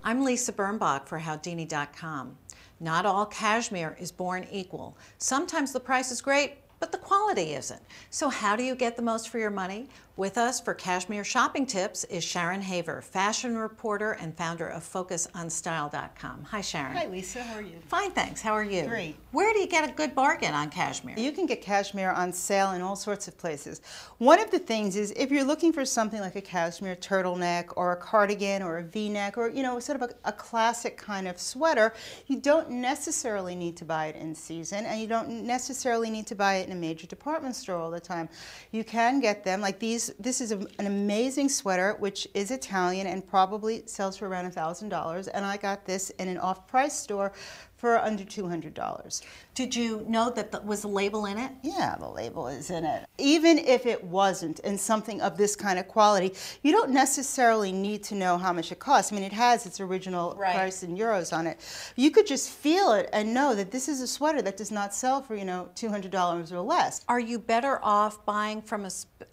I'm Lisa Birnbach for Howdini.com. Not all cashmere is born equal. Sometimes the price is great, but the quality isn't. So how do you get the most for your money? With us for cashmere shopping tips is Sharon Haver, fashion reporter and founder of FocusOnStyle.com. Hi, Sharon. Hi, Lisa. How are you? Fine, thanks. How are you? Great. Where do you get a good bargain on cashmere? You can get cashmere on sale in all sorts of places. One of the things is if you're looking for something like a cashmere turtleneck or a cardigan or a V-neck or, you know, sort of a classic kind of sweater, you don't necessarily need to buy it in season, and you don't necessarily need to buy it in a major department store all the time. You can get them like these. This is an amazing sweater, which is Italian and probably sells for around $1,000, and I got this in an off-price store for under $200. Did you know that there was a label in it? Yeah, the label is in it. Even if it wasn't in something of this kind of quality, you don't necessarily need to know how much it costs. I mean, it has its original price in euros on it. You could just feel it and know that this is a sweater that does not sell for, you know, $200 or less. Are you better off buying from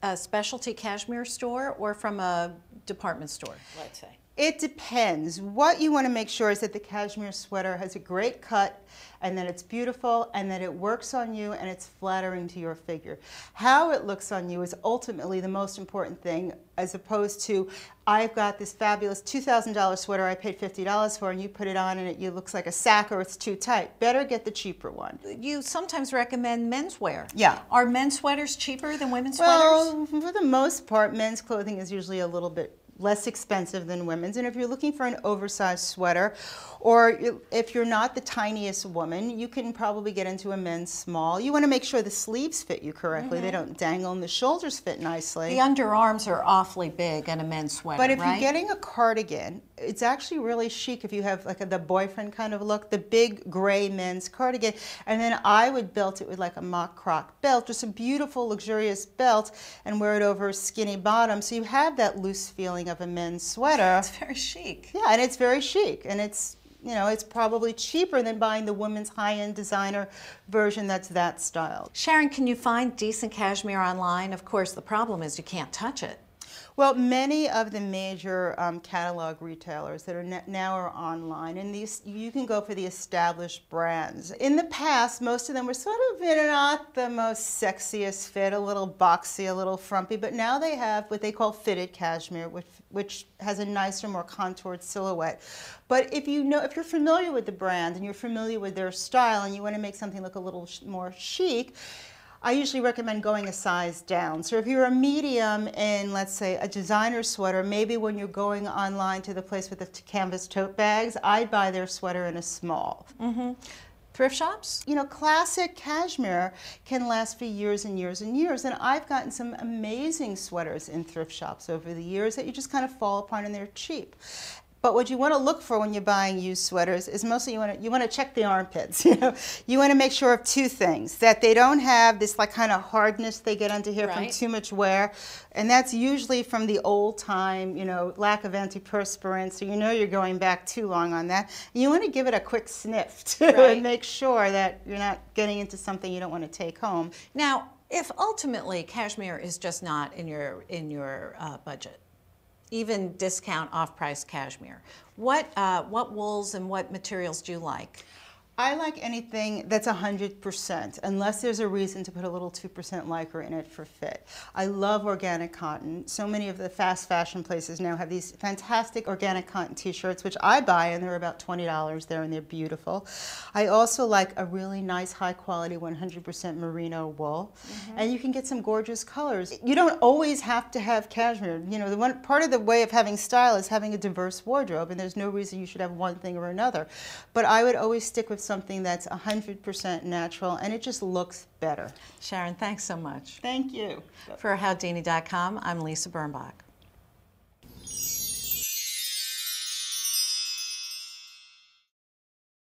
a specialty cashmere store or from a department store, let's say? It depends. What you want to make sure is that the cashmere sweater has a great cut and that it's beautiful and that it works on you and it's flattering to your figure. How it looks on you is ultimately the most important thing, as opposed to, I've got this fabulous $2,000 sweater I paid $50 for and you put it on and it looks like a sack or it's too tight. Better get the cheaper one. You sometimes recommend menswear. Yeah. Are men's sweaters cheaper than women's Well, sweaters? for the most part, men's clothing is usually a little bit less expensive than women's. And if you're looking for an oversized sweater, or if you're not the tiniest woman, you can probably get into a men's small. You want to make sure the sleeves fit you correctly. They don't dangle and the shoulders fit nicely. The underarms are awfully big in a men's sweater, But if right? you're getting a cardigan, it's actually really chic if you have like the boyfriend kind of look, the big gray men's cardigan. And then I would belt it with like a mock croc belt, just a beautiful, luxurious belt, and wear it over a skinny bottom. So you have that loose feeling of a men's sweater. It's very chic. Yeah, and it's very chic, and it's, you know, it's probably cheaper than buying the women's high-end designer version that's that style. Sharon, can you find decent cashmere online? Of course, the problem is you can't touch it. Well, many of the major catalog retailers that are now are online, and these you can go for the established brands. In the past, most of them were sort of not the most sexiest fit, a little boxy, a little frumpy, but now they have what they call fitted cashmere, which has a nicer, more contoured silhouette. But if you're familiar with the brand and you're familiar with their style and you want to make something look a little more chic, I usually recommend going a size down. So if you're a medium in, let's say, a designer sweater, maybe when you're going online to the place with the canvas tote bags, I'd buy their sweater in a small. Thrift shops? You know, classic cashmere can last for years and years and years, and I've gotten some amazing sweaters in thrift shops over the years that you just kind of fall upon and they're cheap. But what you want to look for when you're buying used sweaters is mostly you want to check the armpits. You know, you want to make sure of two things: that they don't have this like kind of hardness they get under here from too much wear, and that's usually from the old time, you know, lack of antiperspirant. So you know you're going back too long on that. And you want to give it a quick sniff too, and make sure that you're not getting into something you don't want to take home. Now, if ultimately cashmere is just not in your budget, even discount off-price cashmere, what wools and what materials do you like? I like anything that's 100%, unless there's a reason to put a little 2% lycra in it for fit. I love organic cotton. So many of the fast fashion places now have these fantastic organic cotton t-shirts, which I buy, and they're about $20 there, and they're beautiful. I also like a really nice, high-quality 100% merino wool, and you can get some gorgeous colors. You don't always have to have cashmere. You know, part of the way of having style is having a diverse wardrobe, and there's no reason you should have one thing or another. But I would always stick with something that's 100% natural, and it just looks better. Sharon, thanks so much. Thank you. For Howdini.com, I'm Lisa Birnbach.